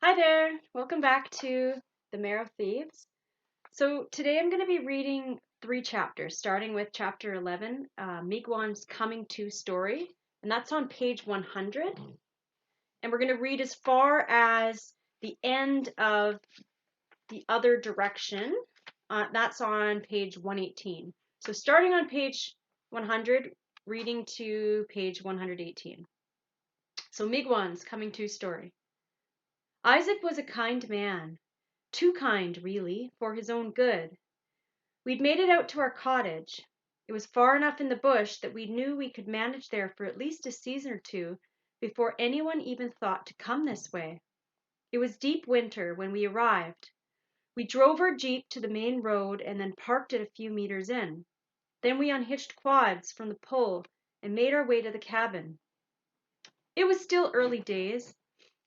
Hi there, welcome back to the Marrow Thieves. So today I'm going to be reading three chapters, starting with chapter 11, Miigwans Coming To Story, and that's on page 100. And we're going to read as far as the end of the other direction. That's on page 118. So starting on page 100, reading to page 118. So Miigwans Coming To Story. Isaac was a kind man. Too kind, really, for his own good. We'd made it out to our cottage. It was far enough in the bush that we knew we could manage there for at least a season or two before anyone even thought to come this way. It was deep winter when we arrived. We drove our jeep to the main road and then parked it a few meters in. Then we unhitched quads from the pull and made our way to the cabin. It was still early days,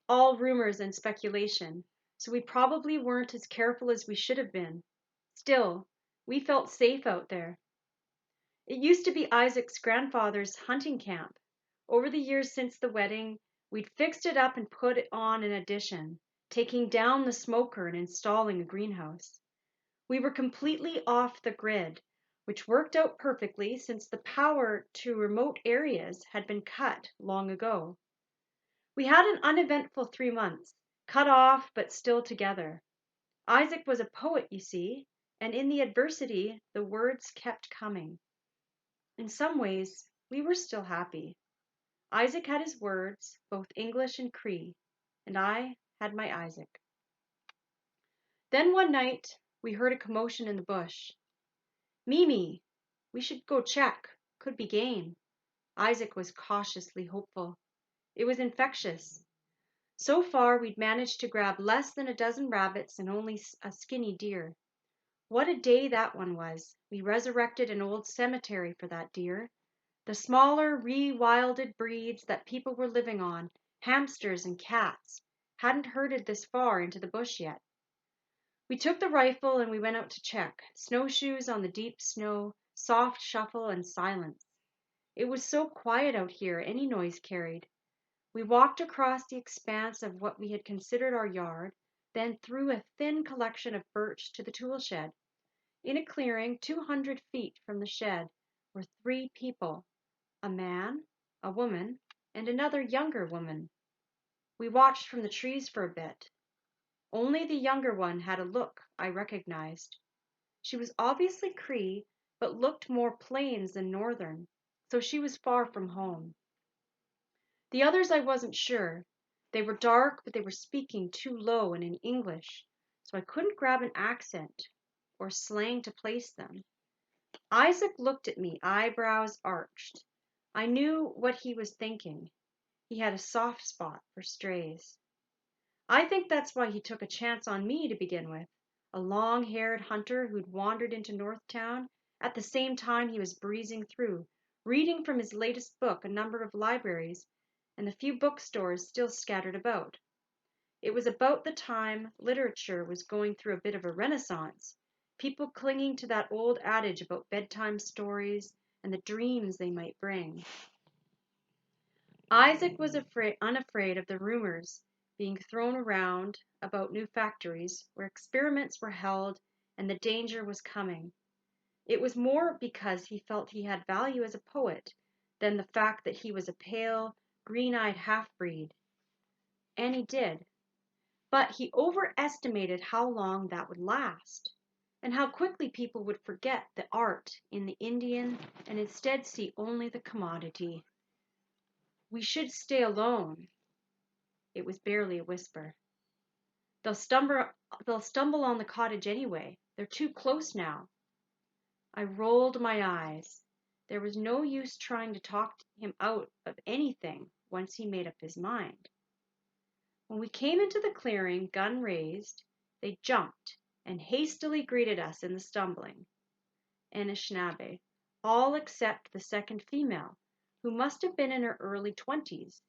all rumors and speculation, so we probably weren't as careful as we should have been. Still, we felt safe out there. It used to be Isaac's grandfather's hunting camp. Over the years since the wedding, we'd fixed it up and put it on an addition, taking down the smoker and installing a greenhouse. We were completely off the grid, which worked out perfectly since the power to remote areas had been cut long ago. We had an uneventful 3 months, cut off but still together. Isaac was a poet, you see, and in the adversity the words kept coming. In some ways, we were still happy. Isaac had his words, both English and Cree, and I had my Isaac. Then one night, we heard a commotion in the bush. Mimi, we should go check. Could be game. Isaac was cautiously hopeful. It was infectious. So far, we'd managed to grab less than a dozen rabbits and only a skinny deer. What a day that one was. We resurrected an old cemetery for that deer. The smaller, rewilded breeds that people were living on, hamsters and cats, hadn't herded this far into the bush yet. We took the rifle and we went out to check. Snowshoes on the deep snow, soft shuffle and silence. It was so quiet out here, any noise carried. We walked across the expanse of what we had considered our yard, then through a thin collection of birch to the tool shed. In a clearing 200 feet from the shed were three people, a man, a woman, and another younger woman. We watched from the trees for a bit. Only the younger one had a look I recognized. She was obviously Cree, but looked more plains than northern, so she was far from home. The others I wasn't sure. They were dark, but they were speaking too low and in English, so I couldn't grab an accent or slang to place them. Isaac looked at me, eyebrows arched. I knew what he was thinking. He had a soft spot for strays. I think that's why he took a chance on me to begin with, a long-haired hunter who'd wandered into Northtown at the same time he was breezing through, reading from his latest book a number of libraries and the few bookstores still scattered about. It was about the time literature was going through a bit of a renaissance, people clinging to that old adage about bedtime stories and the dreams they might bring. Isaac was unafraid of the rumors being thrown around about new factories where experiments were held and the danger was coming. It was more because he felt he had value as a poet than the fact that he was a pale, green-eyed half-breed. And he did. But he overestimated how long that would last, and how quickly people would forget the art in the Indian and instead see only the commodity. We should stay alone. It was barely a whisper. They'll stumble, they'll stumble on the cottage anyway. They're too close now. I rolled my eyes. There was no use trying to talk him out of anything once he made up his mind. When we came into the clearing, gun raised, they jumped and hastily greeted us in the stumbling. Anishinaabe, all except the second female, who must have been in her early 20s.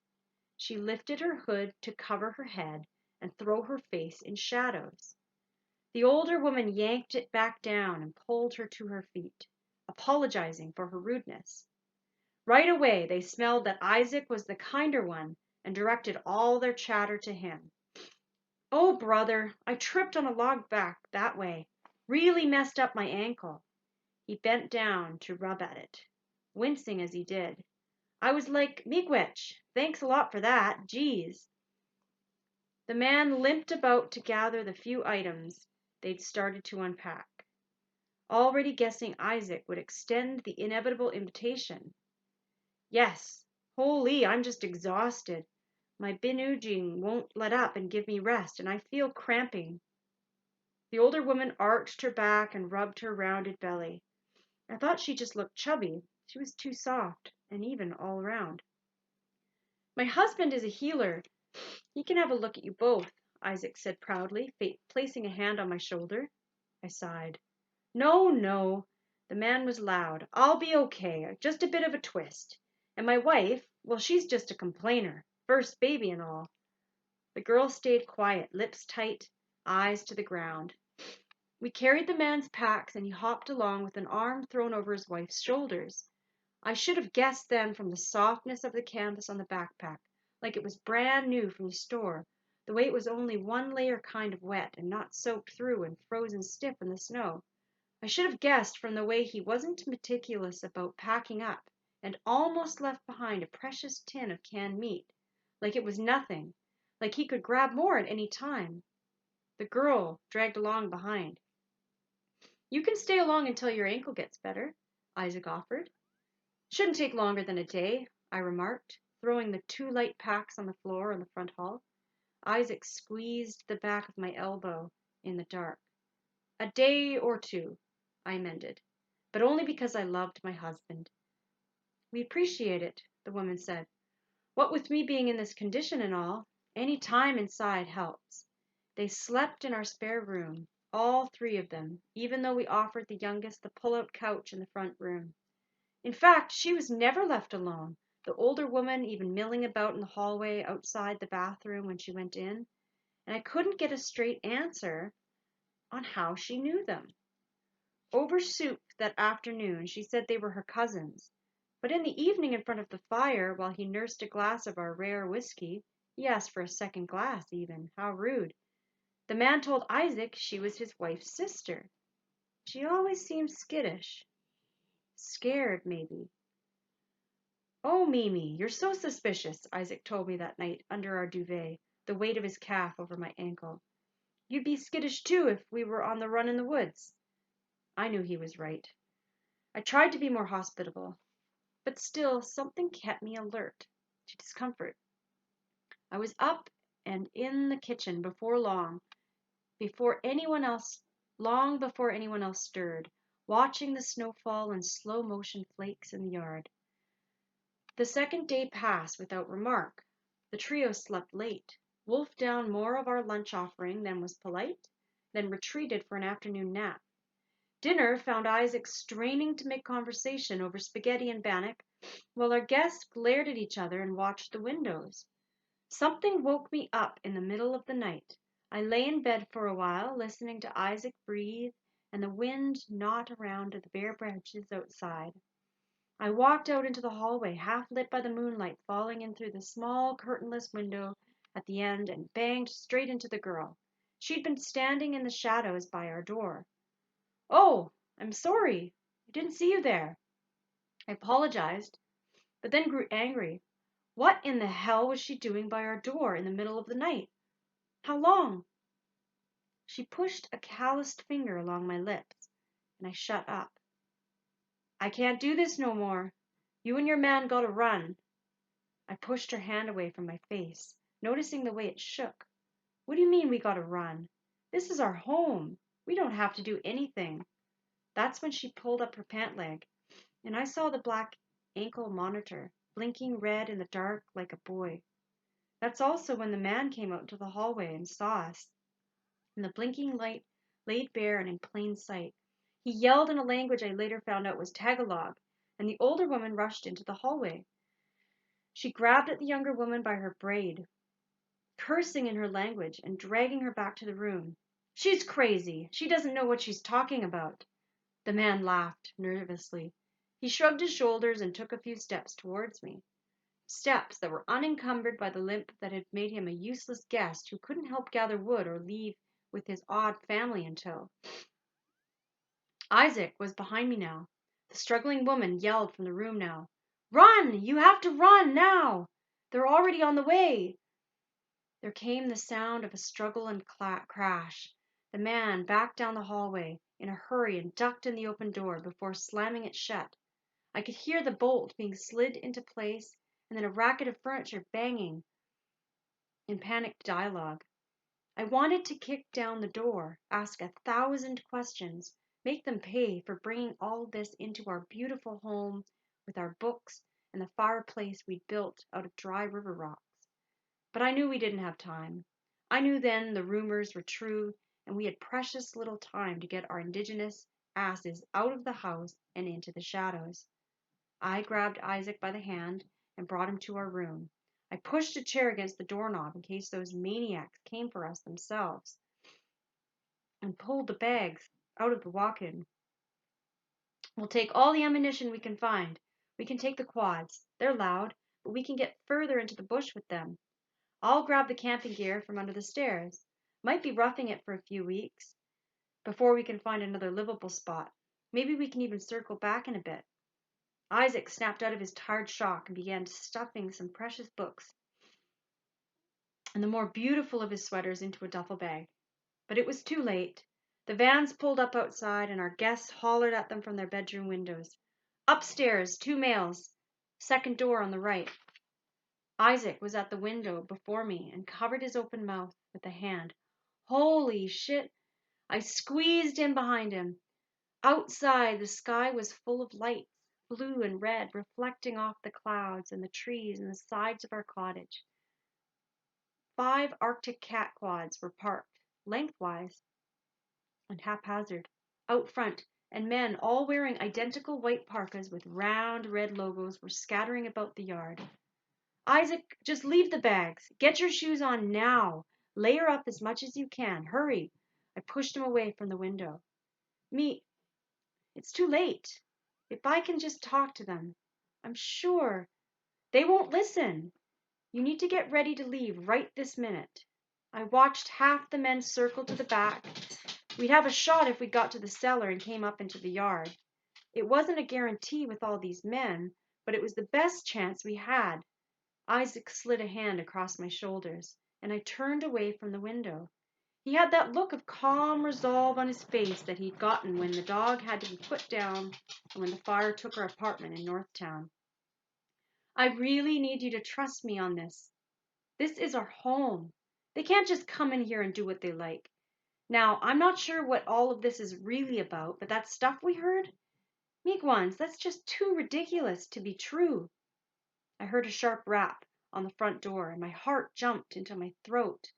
She lifted her hood to cover her head and throw her face in shadows. The older woman yanked it back down and pulled her to her feet, apologizing for her rudeness. Right away, they smelled that Isaac was the kinder one and directed all their chatter to him. Oh, brother, I tripped on a log back that way. Really messed up my ankle. He bent down to rub at it, wincing as he did. I was like, Miigwech, thanks a lot for that. Geez. The man limped about to gather the few items they'd started to unpack, already guessing Isaac would extend the inevitable invitation. Yes, holy, I'm just exhausted. My binoojing won't let up and give me rest, and I feel cramping. The older woman arched her back and rubbed her rounded belly. I thought she just looked chubby. She was too soft and even all around. My husband is a healer. He can have a look at you both, Isaac said proudly, placing a hand on my shoulder. I sighed. No, no. The man was loud. I'll be okay. Just a bit of a twist. And my wife, well, she's just a complainer. First baby and all. The girl stayed quiet, lips tight, eyes to the ground. We carried the man's packs, and he hopped along with an arm thrown over his wife's shoulders. I should have guessed then from the softness of the canvas on the backpack, like it was brand new from the store, the way it was only one layer kind of wet and not soaked through and frozen stiff in the snow. I should have guessed from the way he wasn't meticulous about packing up and almost left behind a precious tin of canned meat, like it was nothing, like he could grab more at any time. The girl dragged along behind. You can stay along until your ankle gets better, Isaac offered. Shouldn't take longer than a day, I remarked, throwing the 2 light packs on the floor in the front hall. Isaac squeezed the back of my elbow in the dark. A day or 2, I amended, but only because I loved my husband. We appreciate it, the woman said. What with me being in this condition and all, any time inside helps. They slept in our spare room, all 3 of them, even though we offered the youngest the pull-out couch in the front room. In fact, she was never left alone, the older woman even milling about in the hallway outside the bathroom when she went in, and I couldn't get a straight answer on how she knew them. Over soup that afternoon, she said they were her cousins, but in the evening in front of the fire, while he nursed a glass of our rare whiskey, he asked for a second glass even. How rude. The man told Isaac she was his wife's sister. She always seemed skittish. Scared, maybe. Oh, Mimi, you're so suspicious, Isaac told me that night under our duvet, the weight of his calf over my ankle. You'd be skittish too if we were on the run in the woods. I knew he was right. I tried to be more hospitable, but still something kept me alert to discomfort. I was up and in the kitchen long before anyone else stirred, watching the snowfall in slow motion flakes in the yard. The second day passed without remark. The trio slept late, wolfed down more of our lunch offering than was polite, then retreated for an afternoon nap. Dinner found Isaac straining to make conversation over spaghetti and bannock, while our guests glared at each other and watched the windows. Something woke me up in the middle of the night. I lay in bed for a while, listening to Isaac breathe and the wind knot around the bare branches outside. I walked out into the hallway, half lit by the moonlight falling in through the small curtainless window at the end, and banged straight into the girl. She'd been standing in the shadows by our door. Oh, I'm sorry. I didn't see you there. I apologized, but then grew angry. What in the hell was she doing by our door in the middle of the night? How long? She pushed a calloused finger along my lips, and I shut up. I can't do this no more. You and your man gotta run. I pushed her hand away from my face, noticing the way it shook. What do you mean we gotta run? This is our home. We don't have to do anything. That's when she pulled up her pant leg, and I saw the black ankle monitor, blinking red in the dark like a buoy. That's also when the man came out into the hallway and saw us, and the blinking light laid bare and in plain sight. He yelled in a language I later found out was Tagalog, and the older woman rushed into the hallway. She grabbed at the younger woman by her braid, cursing in her language and dragging her back to the room. She's crazy. She doesn't know what she's talking about. The man laughed nervously. He shrugged his shoulders and took a few steps towards me. steps that were unencumbered by the limp that had made him a useless guest who couldn't help gather wood or leave with his odd family in tow. Isaac was behind me now. The struggling woman yelled from the room now. "Run! You have to run now! They're already on the way!" There came the sound of a struggle and crash. The man backed down the hallway in a hurry and ducked in the open door before slamming it shut. I could hear the bolt being slid into place and then a racket of furniture banging in panicked dialogue. I wanted to kick down the door, ask 1,000 questions, make them pay for bringing all this into our beautiful home with our books and the fireplace we'd built out of dry river rocks. But I knew we didn't have time. I knew then the rumors were true and we had precious little time to get our indigenous asses out of the house and into the shadows. I grabbed Isaac by the hand and brought him to our room. I pushed a chair against the doorknob in case those maniacs came for us themselves, and pulled the bags out of the walk-in. "We'll take all the ammunition we can find. We can take the quads. They're loud, but we can get further into the bush with them. I'll grab the camping gear from under the stairs. Might be roughing it for a few weeks before we can find another livable spot. Maybe we can even circle back in a bit." Isaac snapped out of his tired shock and began stuffing some precious books and the more beautiful of his sweaters into a duffel bag. But it was too late. The vans pulled up outside and our guests hollered at them from their bedroom windows. "Upstairs, 2 males. Second door on the right." Isaac was at the window before me and covered his open mouth with a hand. Holy shit! I squeezed in behind him. Outside, the sky was full of lights, blue and red, reflecting off the clouds and the trees and the sides of our cottage. 5 Arctic cat quads were parked, lengthwise and haphazard, out front, and men all wearing identical white parkas with round red logos were scattering about the yard. "Isaac, just leave the bags. Get your shoes on now. Layer up as much as you can. Hurry." I pushed him away from the window. It's too late. If I can just talk to them, I'm sure they won't listen. You need to get ready to leave right this minute." I watched half the men circle to the back. We'd have a shot if we got to the cellar and came up into the yard. It wasn't a guarantee with all these men, but it was the best chance we had. Isaac slid a hand across my shoulders, and I turned away from the window. He had that look of calm resolve on his face that he'd gotten when the dog had to be put down and when the fire took our apartment in Northtown. "I really need you to trust me on this. This is our home. They can't just come in here and do what they like. Now, I'm not sure what all of this is really about, but that stuff we heard? Miigwans, that's just too ridiculous to be true." I heard a sharp rap on the front door, and my heart jumped into my throat.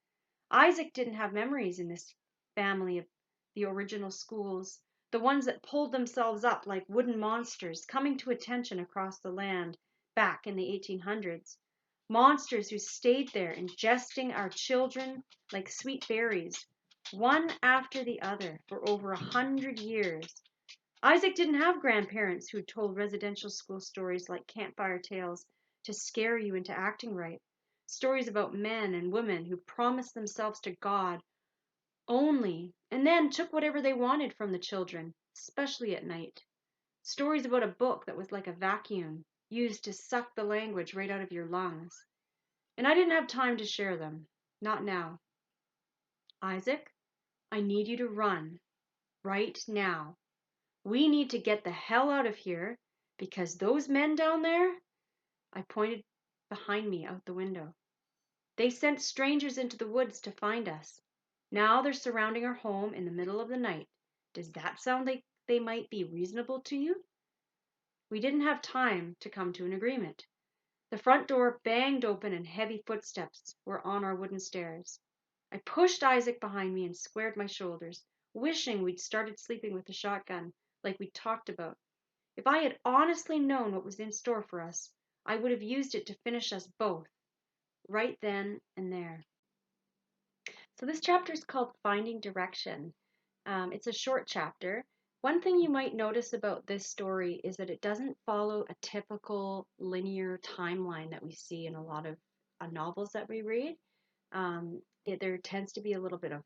Isaac didn't have memories in this family of the original schools, the ones that pulled themselves up like wooden monsters coming to attention across the land back in the 1800s. Monsters who stayed there ingesting our children like sweet berries, one after the other, for over 100 years. Isaac didn't have grandparents who told residential school stories like campfire tales to scare you into acting right. Stories about men and women who promised themselves to God only and then took whatever they wanted from the children, especially at night. Stories about a book that was like a vacuum, used to suck the language right out of your lungs. And I didn't have time to share them. Not now. "Isaac, I need you to run. Right now. We need to get the hell out of here because those men down there," I pointed behind me out the window, "they sent strangers into the woods to find us. Now they're surrounding our home in the middle of the night. Does that sound like they might be reasonable to you?" We didn't have time to come to an agreement. The front door banged open and heavy footsteps were on our wooden stairs. I pushed Isaac behind me and squared my shoulders, wishing we'd started sleeping with the shotgun like we'd talked about. If I had honestly known what was in store for us, I would have used it to finish us both, right then and there. So this chapter is called Finding Direction. It's a short chapter. One thing you might notice about this story is that it doesn't follow a typical linear timeline that we see in a lot of novels that we read. There tends to be a little bit of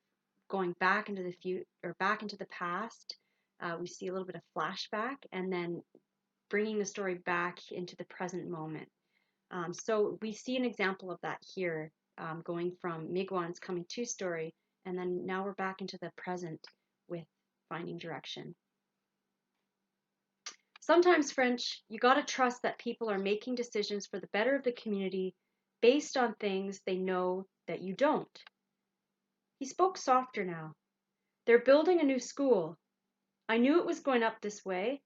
going back into the future or back into the past. We see a little bit of flashback and then bringing the story back into the present moment. So we see an example of that here, going from Miigwans coming to story, and then now we're back into the present with finding direction. Sometimes, French, you gotta trust that people are making decisions for the better of the community based on things they know that you don't. He spoke softer now. They're building a new school. I knew it was going up this way,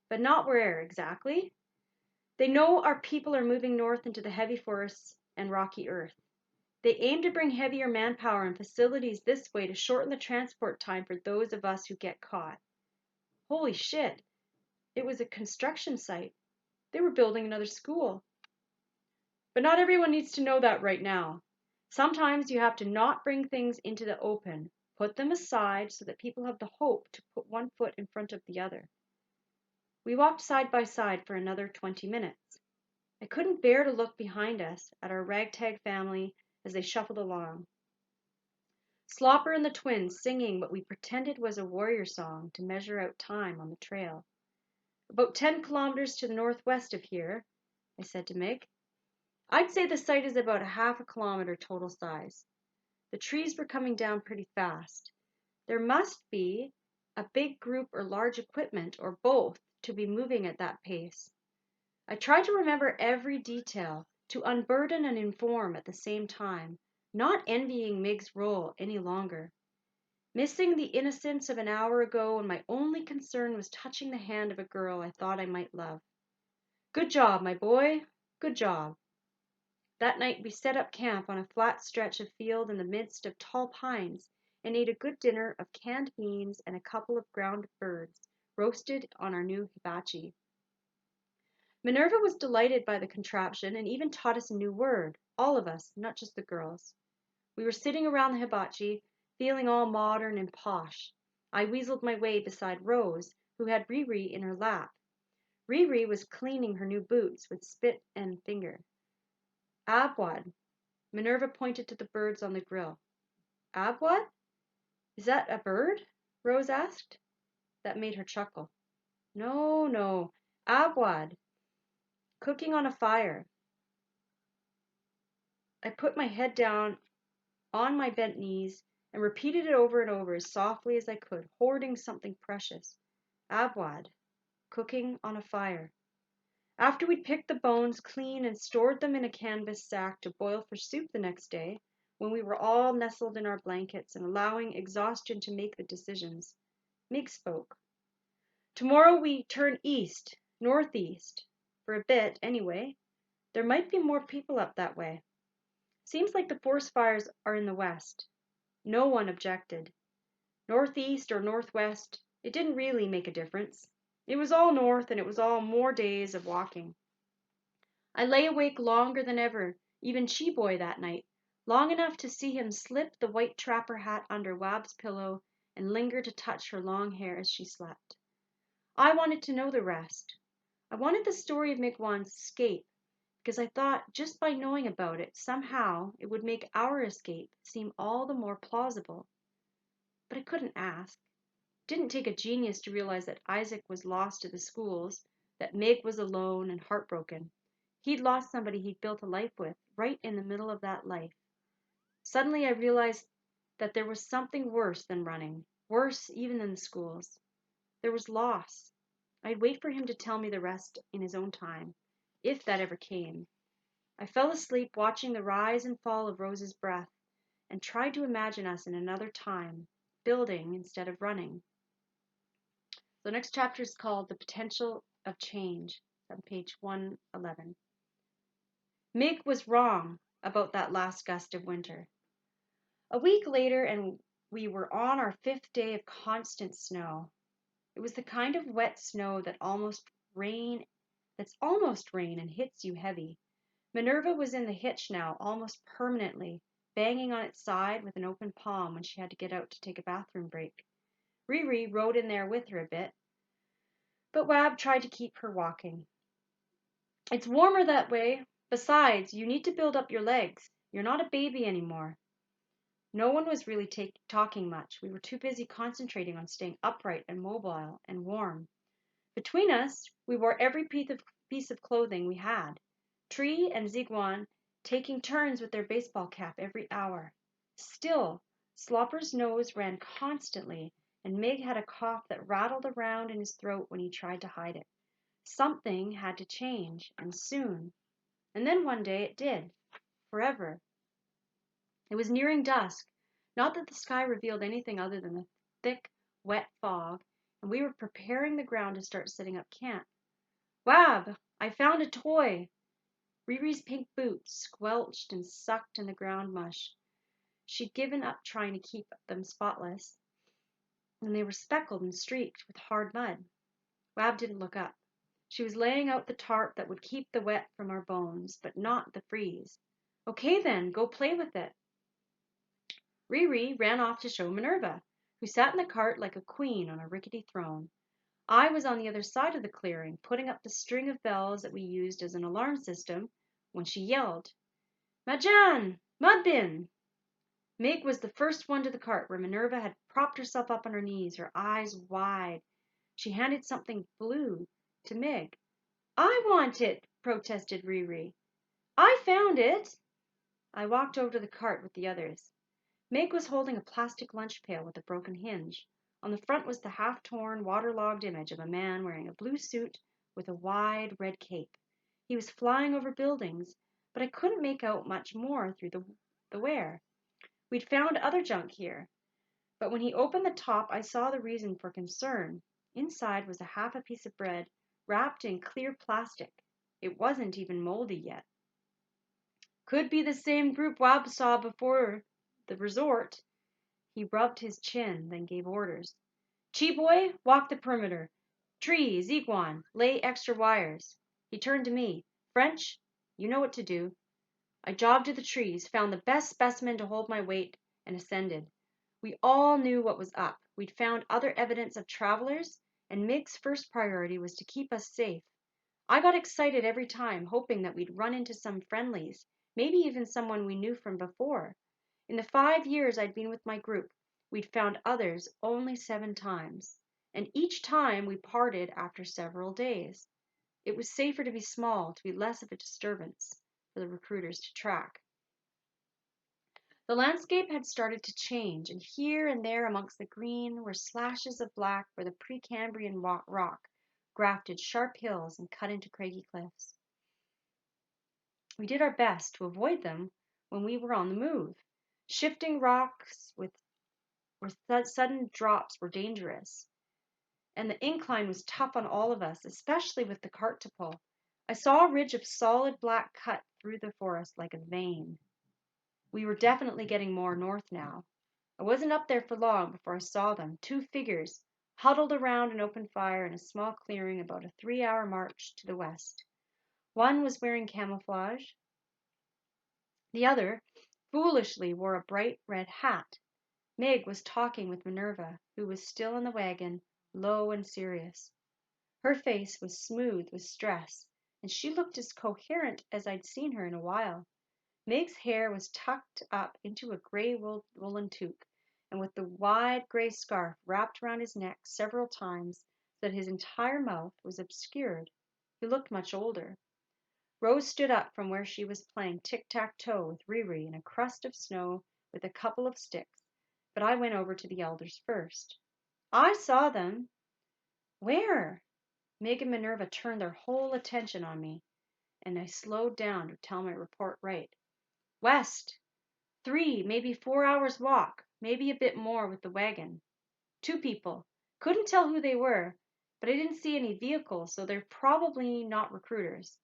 but not where exactly. They know our people are moving north into the heavy forests and rocky earth. They aim to bring heavier manpower and facilities this way to shorten the transport time for those of us who get caught. Holy shit, it was a construction site. They were building another school. But not everyone needs to know that right now. Sometimes you have to not bring things into the open, put them aside so that people have the hope to put one foot in front of the other. We walked side by side for another 20 minutes. I couldn't bear to look behind us at our ragtag family as they shuffled along. Slopper and the twins singing what we pretended was a warrior song to measure out time on the trail. About 10 kilometers to the northwest of here, I said to Miig. I'd say the site is about a half a kilometer total size. The trees were coming down pretty fast. There must be a big group or large equipment or both to be moving at that pace. I tried to remember every detail, to unburden and inform at the same time, not envying Miig's role any longer. Missing the innocence of an hour ago when my only concern was touching the hand of a girl I thought I might love. Good job, my boy. Good job. That night we set up camp on a flat stretch of field in the midst of tall pines and ate a good dinner of canned beans and a couple of ground birds, roasted on our new hibachi. Minerva was delighted by the contraption and even taught us a new word, all of us, not just the girls. We were sitting around the hibachi, feeling all modern and posh. I weaseled my way beside Rose, who had Riri in her lap. Riri was cleaning her new boots with spit and finger. Abwad. Minerva pointed to the birds on the grill. Abwad? Is that a bird? Rose asked. That made her chuckle. No, no. Abwad. Cooking on a fire. I put my head down on my bent knees and repeated it over and over as softly as I could, hoarding something precious. Abwad. Cooking on a fire. After we'd picked the bones clean and stored them in a canvas sack to boil for soup the next day, when we were all nestled in our blankets and allowing exhaustion to make the decisions, Miig spoke. Tomorrow we turn east, northeast, for a bit anyway. There might be more people up that way. Seems like the forest fires are in the west. No one objected. Northeast or northwest, it didn't really make a difference. It was all north and it was all more days of walking. I lay awake longer than ever, even Cheeboy that night, long enough to see him slip the white trapper hat under Wab's pillow and linger to touch her long hair as she slept. I wanted to know the rest. I wanted the story of Miigwans' escape, because I thought just by knowing about it, somehow it would make our escape seem all the more plausible. But I couldn't ask. It didn't take a genius to realize that Isaac was lost to the schools, that Miig was alone and heartbroken. He'd lost somebody he'd built a life with, right in the middle of that life. Suddenly I realized that there was something worse than running, worse even than the schools. There was loss. I'd wait for him to tell me the rest in his own time, if that ever came. I fell asleep watching the rise and fall of Rose's breath and tried to imagine us in another time, building instead of running. The next chapter is called The Potential of Change, on page 111. Miig was wrong about that last gust of winter. A week later, and we were on our 5th day of constant snow. It was the kind of wet snow that's almost rain and hits you heavy. Minerva was in the hitch now, almost permanently, banging on its side with an open palm when she had to get out to take a bathroom break. Riri rode in there with her a bit, but Wab tried to keep her walking. It's warmer that way. Besides, you need to build up your legs. You're not a baby anymore. No one was really talking much. We were too busy concentrating on staying upright and mobile and warm. Between us, we wore every piece of clothing we had. Tree and Zigwan taking turns with their baseball cap every hour. Still, Slopper's nose ran constantly, and Miig had a cough that rattled around in his throat when he tried to hide it. Something had to change, and soon. And then one day it did. Forever. It was nearing dusk. Not that the sky revealed anything other than a thick, wet fog, and we were preparing the ground to start setting up camp. Wab, I found a toy. Riri's pink boots squelched and sucked in the ground mush. She'd given up trying to keep them spotless, and they were speckled and streaked with hard mud. Wab didn't look up. She was laying out the tarp that would keep the wet from our bones, but not the freeze. Okay then, go play with it. Riri ran off to show Minerva, who sat in the cart like a queen on a rickety throne. I was on the other side of the clearing, putting up the string of bells that we used as an alarm system, when she yelled, Majan! Mudbin! Miig was the first one to the cart, where Minerva had propped herself up on her knees, her eyes wide. She handed something blue to Miig. I want it, protested Riri. I found it. I walked over to the cart with the others. Miig was holding a plastic lunch pail with a broken hinge. On the front was the half-torn, waterlogged image of a man wearing a blue suit with a wide red cape. He was flying over buildings, but I couldn't make out much more through the wear. We'd found other junk here, but when he opened the top, I saw the reason for concern. Inside was half a piece of bread, wrapped in clear plastic. It wasn't even moldy yet. Could be the same group Wab saw before the resort. He rubbed his chin, then gave orders. Chi-boy, walk the perimeter. Tree, Zigwan, lay extra wires. He turned to me. French, you know what to do. I jogged to the trees, found the best specimen to hold my weight, and ascended. We all knew what was up. We'd found other evidence of travelers, and Miig's first priority was to keep us safe. I got excited every time, hoping that we'd run into some friendlies, maybe even someone we knew from before. In the 5 years I'd been with my group, we'd found others only 7 times, and each time we parted after several days. It was safer to be small, to be less of a disturbance for the recruiters to track. The landscape had started to change, and here and there amongst the green were slashes of black where the Precambrian rock grafted sharp hills and cut into craggy cliffs. We did our best to avoid them when we were on the move. Shifting rocks where sudden drops were dangerous, and the incline was tough on all of us, especially with the cart to pull. I saw a ridge of solid black cut through the forest like a vein. We were definitely getting more north now. I wasn't up there for long before I saw them, 2 figures, huddled around an open fire in a small clearing about a 3-hour march to the west. One was wearing camouflage. The other, foolishly, wore a bright red hat. Miig was talking with Minerva, who was still in the wagon, low and serious. Her face was smooth with stress, and she looked as coherent as I'd seen her in a while. Miig's hair was tucked up into a gray woolen toque, and with the wide gray scarf wrapped around his neck several times so that his entire mouth was obscured. He looked much older. Rose stood up from where she was playing tic-tac-toe with Riri in a crust of snow with a couple of sticks, but I went over to the elders first. I saw them. Where? Miig and Minerva turned their whole attention on me, and I slowed down to tell my report right. West. 3, maybe 4 hours walk, maybe a bit more with the wagon. 2 people. Couldn't tell who they were, but I didn't see any vehicles, so they're probably not recruiters.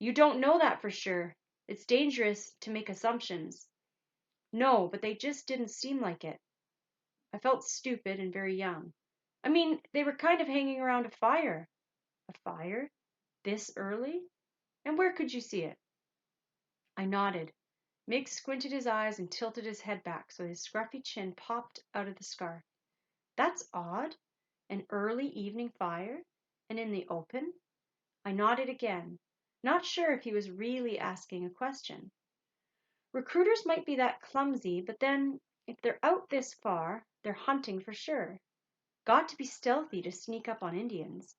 You don't know that for sure. It's dangerous to make assumptions. No, but they just didn't seem like it. I felt stupid and very young. I mean, they were kind of hanging around a fire. A fire? This early? And where could you see it? I nodded. Miig squinted his eyes and tilted his head back so his scruffy chin popped out of the scarf. That's odd. An early evening fire? And in the open? I nodded again, not sure if he was really asking a question. Recruiters might be that clumsy, but then, if they're out this far, they're hunting for sure. Got to be stealthy to sneak up on Indians.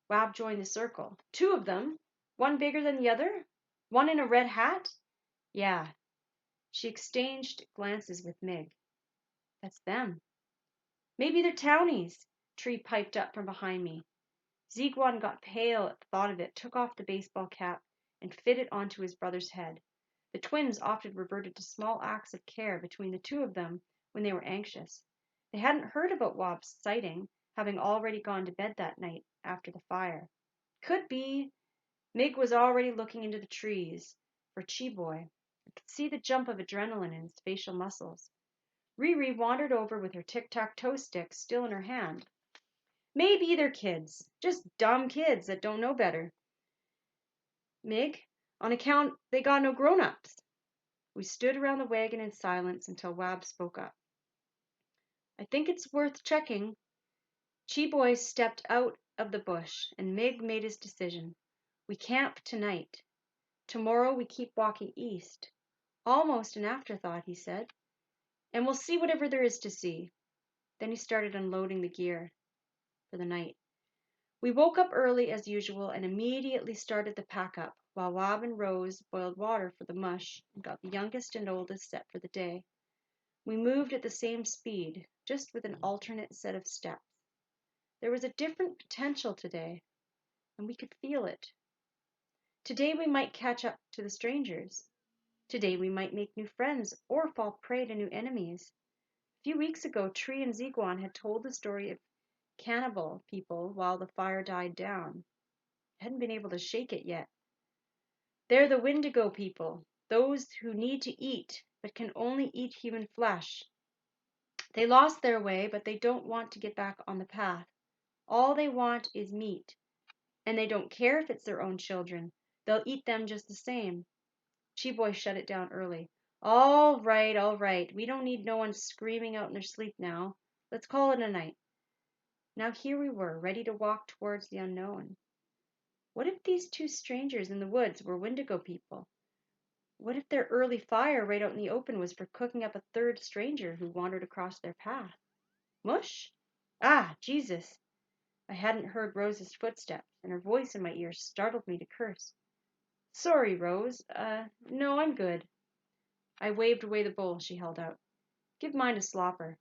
Wab joined the circle. Two of them? One bigger than the other? One in a red hat? Yeah. She exchanged glances with Miig. That's them. Maybe they're townies, Tree piped up from behind me. Miigwan got pale at the thought of it, took off the baseball cap, and fitted it onto his brother's head. The twins often reverted to small acts of care between the two of them when they were anxious. They hadn't heard about Wab's sighting, having already gone to bed that night after the fire. Could be. Miig was already looking into the trees for Chiboy. I could see the jump of adrenaline in his facial muscles. Riri wandered over with her tic-tac-toe stick still in her hand. Maybe they're kids, just dumb kids that don't know better. Miig, on account they got no grown-ups. We stood around the wagon in silence until Wab spoke up. I think it's worth checking. Chiboy stepped out of the bush, and Miig made his decision. We camp tonight. Tomorrow we keep walking east. Almost an afterthought, he said. And we'll see whatever there is to see. Then he started unloading the gear for the night. We woke up early as usual and immediately started the pack up, while Wab and Rose boiled water for the mush and got the youngest and oldest set for the day. We moved at the same speed, just with an alternate set of steps. There was a different potential today, and we could feel it. Today we might catch up to the strangers. Today we might make new friends or fall prey to new enemies. A few weeks ago, Tree and Miigwan had told the story of cannibal people while the fire died down. I hadn't been able to shake it yet. They're the wiindigo people, those who need to eat but can only eat human flesh. They lost their way, but they don't want to get back on the path. All they want is meat, and they don't care if it's their own children. They'll eat them just the same. Chiboy shut it down early. All right, all right. We don't need no one screaming out in their sleep now. Let's call it a night. Now here we were, ready to walk towards the unknown. What if these two strangers in the woods were wiindigo people? What if their early fire right out in the open was for cooking up a third stranger who wandered across their path? Mush? Ah, Jesus! I hadn't heard Rose's footsteps, and her voice in my ears startled me to curse. Sorry, Rose. No, I'm good. I waved away the bowl she held out. Give mine to Slopper.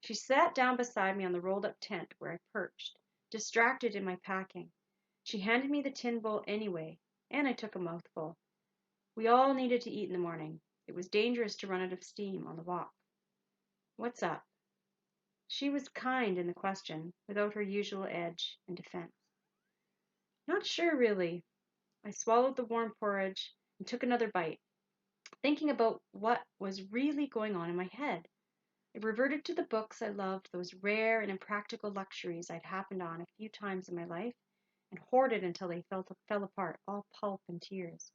She sat down beside me on the rolled-up tent where I perched, distracted in my packing. She handed me the tin bowl anyway, and I took a mouthful. We all needed to eat in the morning. It was dangerous to run out of steam on the walk. What's up? She was kind in the question, without her usual edge and defense. Not sure, really. I swallowed the warm porridge and took another bite, thinking about what was really going on in my head. I reverted to the books I loved, those rare and impractical luxuries I'd happened on a few times in my life, and hoarded until they fell apart, all pulp and tears.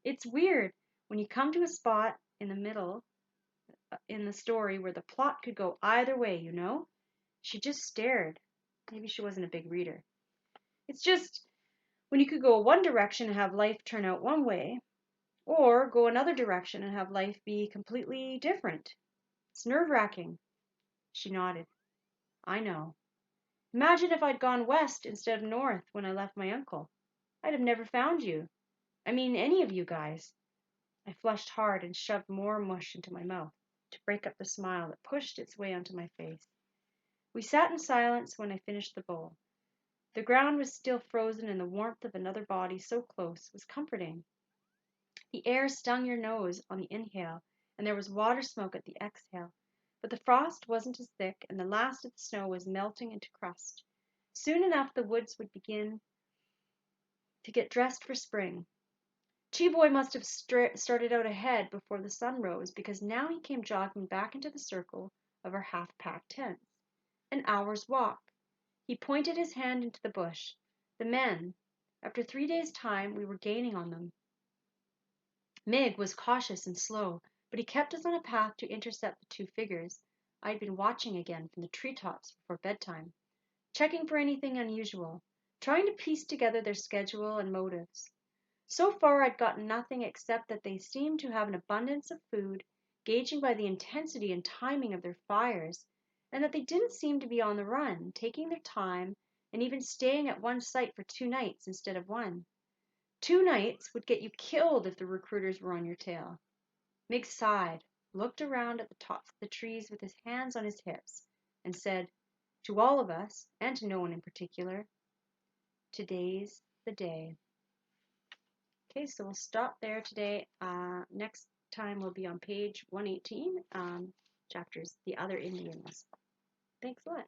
It's weird when you come to a spot in the middle in the story where the plot could go either way, you know? She just stared. Maybe she wasn't a big reader. It's just when you could go one direction and have life turn out one way, or go another direction and have life be completely different. It's nerve-wracking. She nodded. I know. Imagine if I'd gone west instead of north when I left my uncle. I'd have never found you. I mean, any of you guys. I flushed hard and shoved more mush into my mouth to break up the smile that pushed its way onto my face. We sat in silence when I finished the bowl. The ground was still frozen, and the warmth of another body so close was comforting. The air stung your nose on the inhale, and there was water smoke at the exhale, but the frost wasn't as thick, and the last of the snow was melting into crust. Soon enough the woods would begin to get dressed for spring. Chiboy must have started out ahead before the sun rose, because now he came jogging back into the circle of our half-packed tents. An hour's walk. He pointed his hand into the bush. The men. After 3 days' time, we were gaining on them. Miig was cautious and slow, but he kept us on a path to intercept the two figures. I had been watching again from the treetops before bedtime, checking for anything unusual, trying to piece together their schedule and motives. So far I'd gotten nothing except that they seemed to have an abundance of food, gauging by the intensity and timing of their fires, and that they didn't seem to be on the run, taking their time, and even staying at one site for 2 nights instead of one. 2 nights would get you killed if the recruiters were on your tail. Miig sighed, looked around at the tops of the trees with his hands on his hips, and said, to all of us, and to no one in particular, today's the day. Okay, so we'll stop there today. Next time we'll be on page 118, chapters The Other Indians. Thanks a lot.